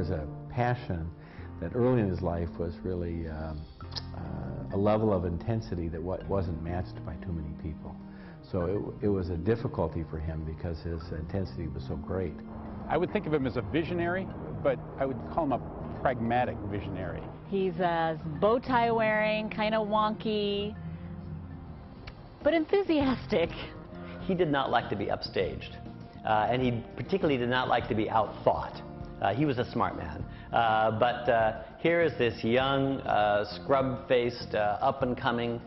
There's a passion that early in his life was really a level of intensity that wasn't matched by too many people. So it was a difficulty for him because his intensity was so great. I would think of him as a visionary, but I would call him a pragmatic visionary. He's bow tie wearing, kind of wonky, but enthusiastic. He did not like to be upstaged, and he particularly did not like to be outthought. He was a smart man, but here is this young, scrub-faced, up-and-coming,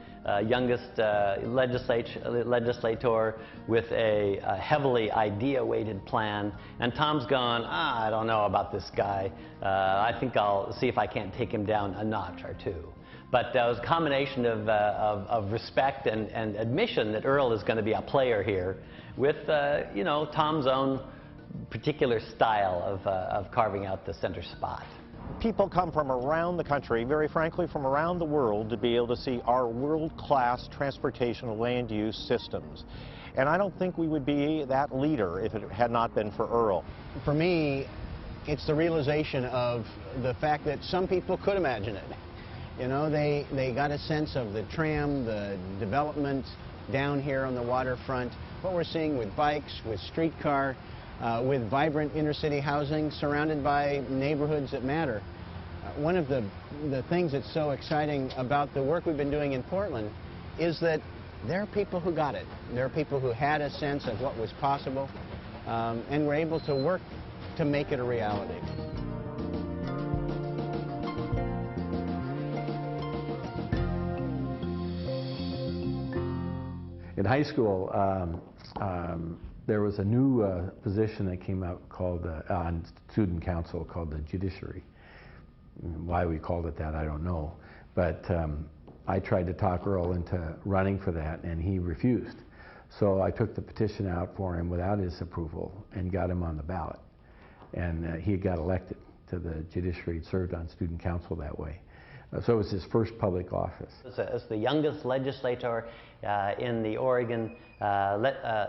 youngest legislator with a heavily idea-weighted plan, and Tom's gone, I don't know about this guy. I think I'll see if I can't take him down a notch or two. But it was a combination of respect and admission that Earl is going to be a player here with, you know, Tom's own particular style of carving out the center spot. People come from around the country, very frankly from around the world, to be able to see our world-class transportation land use systems. And I don't think we would be that leader if it had not been for Earl. For me, it's the realization of the fact that some people could imagine it. You know, they got a sense of the tram, the development down here on the waterfront, what we're seeing with bikes, with streetcar, with vibrant inner-city housing surrounded by neighborhoods that matter. One of the things that's so exciting about the work we've been doing in Portland is that there are people who got it. There are people who had a sense of what was possible, and were able to work to make it a reality. In high school, there was a new position that came out called on student council called the judiciary. Why we called it that, I don't know. But I tried to talk Earl into running for that, and he refused. So I took the petition out for him without his approval and got him on the ballot. And he got elected to the judiciary, served on student council that way. So it was his first public office. As the youngest legislator in the Oregon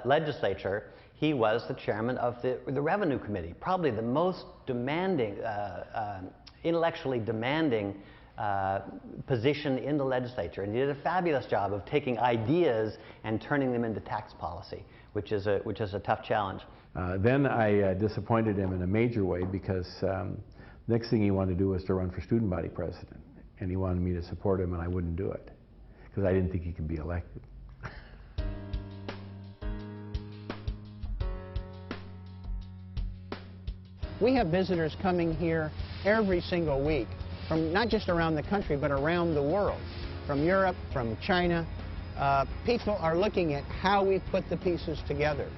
legislature, he was the chairman of the Revenue Committee, probably the most demanding, intellectually demanding position in the legislature. And he did a fabulous job of taking ideas and turning them into tax policy, which is a tough challenge. Then I disappointed him in a major way because next thing he wanted to do was to run for student body president. And he wanted me to support him, and I wouldn't do it because I didn't think he could be elected. We have visitors coming here every single week from not just around the country, but around the world, from Europe, from China. People are looking at how we put the pieces together.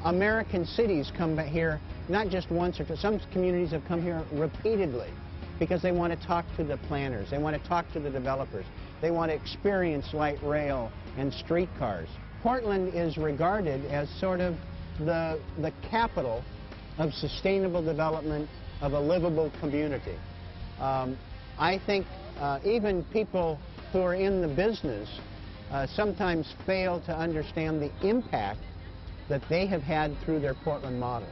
American cities come here not just once or twice. Some communities have come here repeatedly because they want to talk to the planners, they want to talk to the developers, they want to experience light rail and streetcars. Portland is regarded as sort of the capital of sustainable development, of a livable community. I think even people who are in the business sometimes fail to understand the impact that they have had through their Portland models.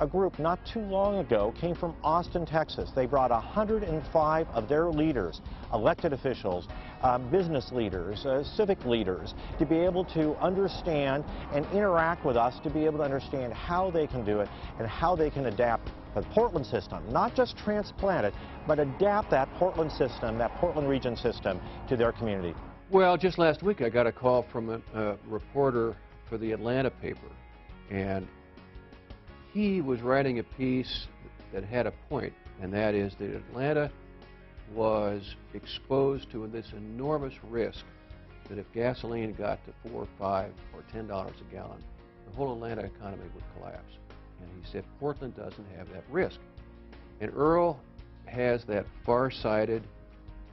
A group not too long ago came from Austin, Texas. They brought 105 of their leaders, elected officials, business leaders, civic leaders, to be able to understand and interact with us, to be able to understand how they can do it and how they can adapt the Portland system, not just transplant it, but adapt that Portland system, that Portland region system to their community. Well, just last week I got a call from a reporter for the Atlanta paper, and he was writing a piece that had a point, and that is that Atlanta was exposed to this enormous risk that if gasoline got to $4 or $5 or $10 a gallon, the whole Atlanta economy would collapse. And he said Portland doesn't have that risk. And Earl has that far-sighted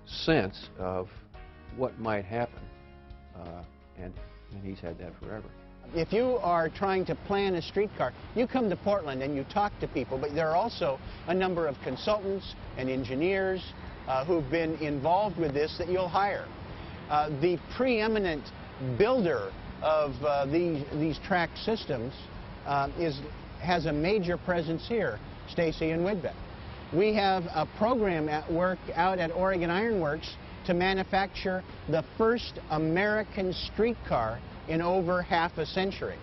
sense of what might happen, and he's had that forever. If you are trying to plan a streetcar, you come to Portland and you talk to people, but there are also a number of consultants and engineers who've been involved with this that you'll hire. The preeminent builder of these track systems has a major presence here, Stacy and Whitbeck. We have a program at work out at Oregon Iron Works to manufacture the first American streetcar in over half a century.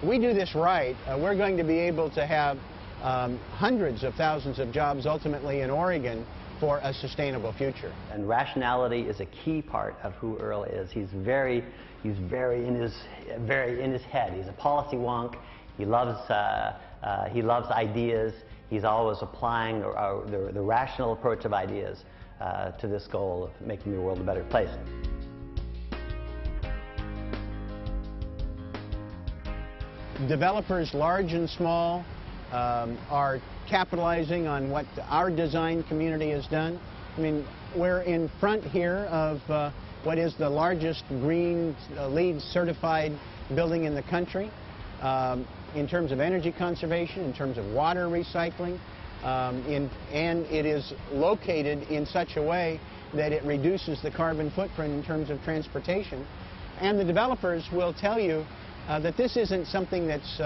We do this right, we're going to be able to have hundreds of thousands of jobs ultimately in Oregon for a sustainable future. And rationality is a key part of who Earl is. He's very in his head. He's a policy wonk. He loves ideas. He's always applying the rational approach of ideas to this goal of making the world a better place. Developers large and small are capitalizing on what our design community has done. I mean, we're in front here of what is the largest green LEED certified building in the country in terms of energy conservation, in terms of water recycling, and it is located in such a way that it reduces the carbon footprint in terms of transportation. And the developers will tell you that this isn't something that's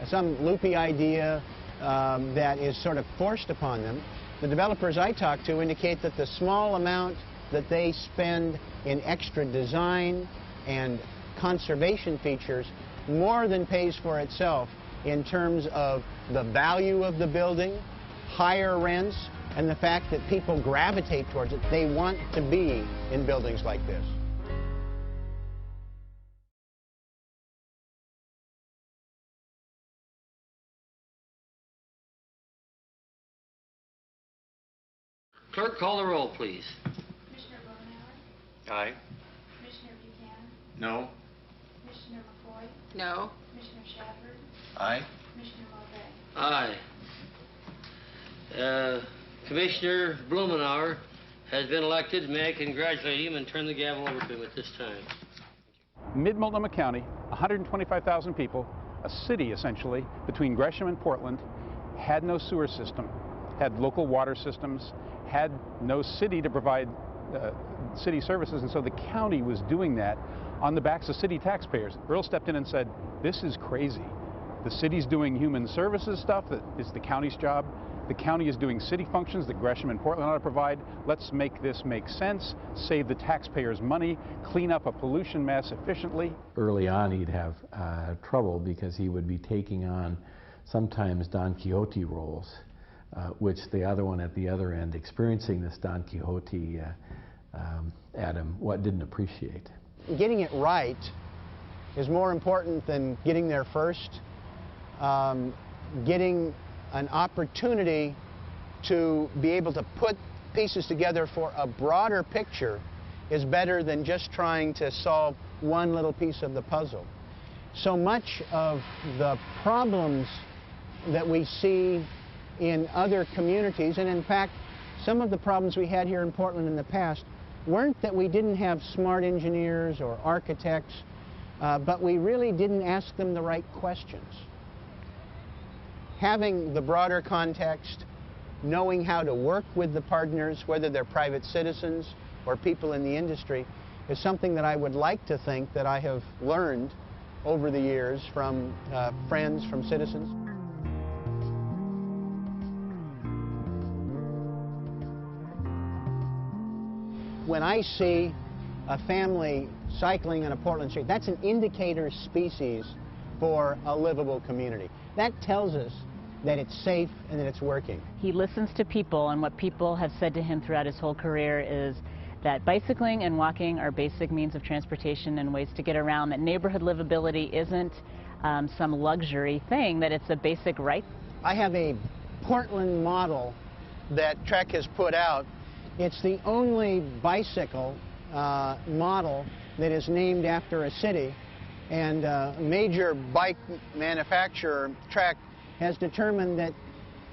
some loopy idea that is sort of forced upon them. The developers I talk to indicate that the small amount that they spend in extra design and conservation features more than pays for itself in terms of the value of the building, higher rents, and the fact that people gravitate towards it. They want to be in buildings like this. Clerk, call the roll, please. Commissioner Blumenauer? Aye. Commissioner Buchanan? No. Commissioner McCoy? No. Commissioner Shepard? Aye. Commissioner Mulvey? Aye. Commissioner Blumenauer has been elected. May I congratulate him and turn the gavel over to him at this time. Mid-Multnomah County, 125,000 people, a city essentially, between Gresham and Portland, had no sewer system, had local water systems, had no city to provide city services, and so the county was doing that on the backs of city taxpayers. Earl stepped in and said, this is crazy. The city's doing human services stuff that is the county's job. The county is doing city functions that Gresham and Portland ought to provide. Let's make this make sense, save the taxpayers money, clean up a pollution mess efficiently. Early on he'd have trouble because he would be taking on sometimes Don Quixote roles, which the other one at the other end, experiencing this Don Quixote Adam, didn't appreciate. Getting it right is more important than getting there first. Getting an opportunity to be able to put pieces together for a broader picture is better than just trying to solve one little piece of the puzzle. So much of the problems that we see in other communities, and in fact, some of the problems we had here in Portland in the past weren't that we didn't have smart engineers or architects, but we really didn't ask them the right questions. Having the broader context, knowing how to work with the partners, whether they're private citizens or people in the industry, is something that I would like to think that I have learned over the years from friends, from citizens. When I see a family cycling on a Portland street, that's an indicator species for a livable community. That tells us that it's safe and that it's working. He listens to people, and what people have said to him throughout his whole career is that bicycling and walking are basic means of transportation and ways to get around, that neighborhood livability isn't some luxury thing, that it's a basic right. I have a Portland model that Trek has put out. It's the only bicycle model that is named after a city, and a major bike manufacturer, Trek, has determined that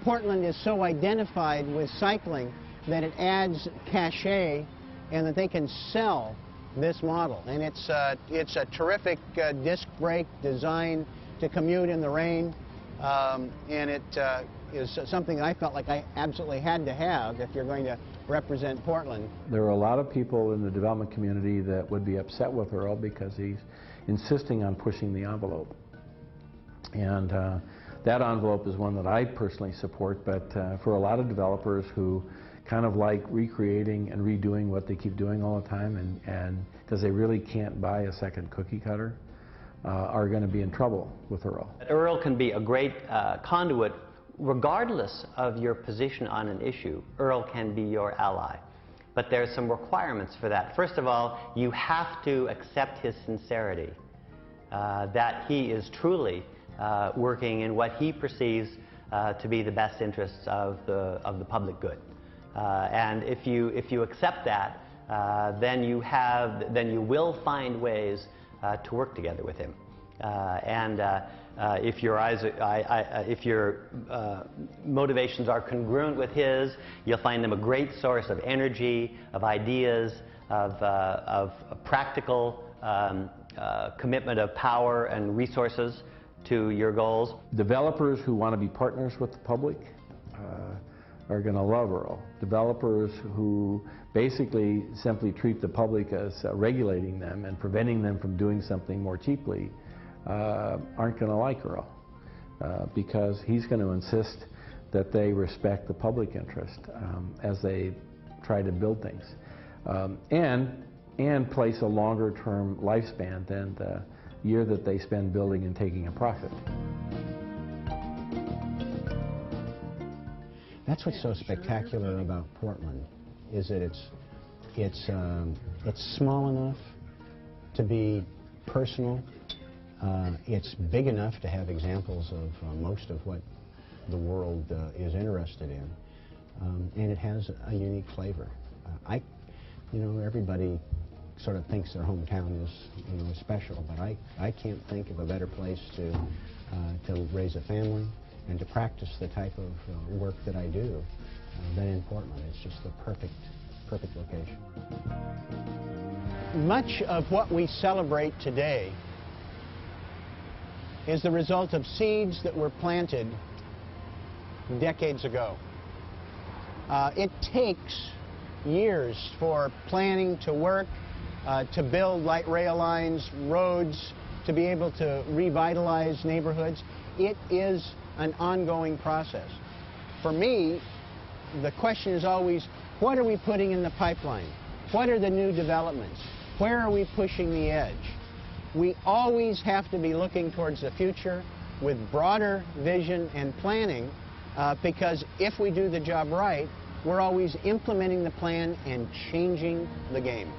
Portland is so identified with cycling that it adds cachet and that they can sell this model. And it's a terrific disc brake design to commute in the rain, and it is something I felt like I absolutely had to have if you're going to represent Portland. There are a lot of people in the development community that would be upset with Earl because he's insisting on pushing the envelope. And that envelope is one that I personally support, but for a lot of developers who kind of like recreating and redoing what they keep doing all the time, and because they really can't buy a second cookie cutter, are going to be in trouble with Earl. Earl can be a great conduit regardless of your position on an issue. Earl can be your ally. But there's some requirements for that. First of all, you have to accept his sincerity, that he is truly working in what he perceives to be the best interests of the public good. And if you accept that, then you will find ways to work together with him. If your motivations are congruent with his, you'll find them a great source of energy, of ideas, of practical commitment of power and resources to your goals. Developers who want to be partners with the public are going to love Earl. Developers who basically simply treat the public as regulating them and preventing them from doing something more cheaply aren't going to like Earl, because he's going to insist that they respect the public interest as they try to build things, and place a longer term lifespan than the year that they spend building and taking a profit. That's what's so spectacular about Portland, is that it's small enough to be personal. It's big enough to have examples of most of what the world is interested in, and it has a unique flavor. Everybody sort of thinks their hometown is special, but I can't think of a better place to raise a family and to practice the type of work that I do than in Portland. It's just the perfect location. Much of what we celebrate today is the result of seeds that were planted decades ago. It takes years for planning to work, to build light rail lines, roads, to be able to revitalize neighborhoods. It is an ongoing process. For me, the question is always, what are we putting in the pipeline? What are the new developments? Where are we pushing the edge? We always have to be looking towards the future with broader vision and planning, because if we do the job right, we're always implementing the plan and changing the game.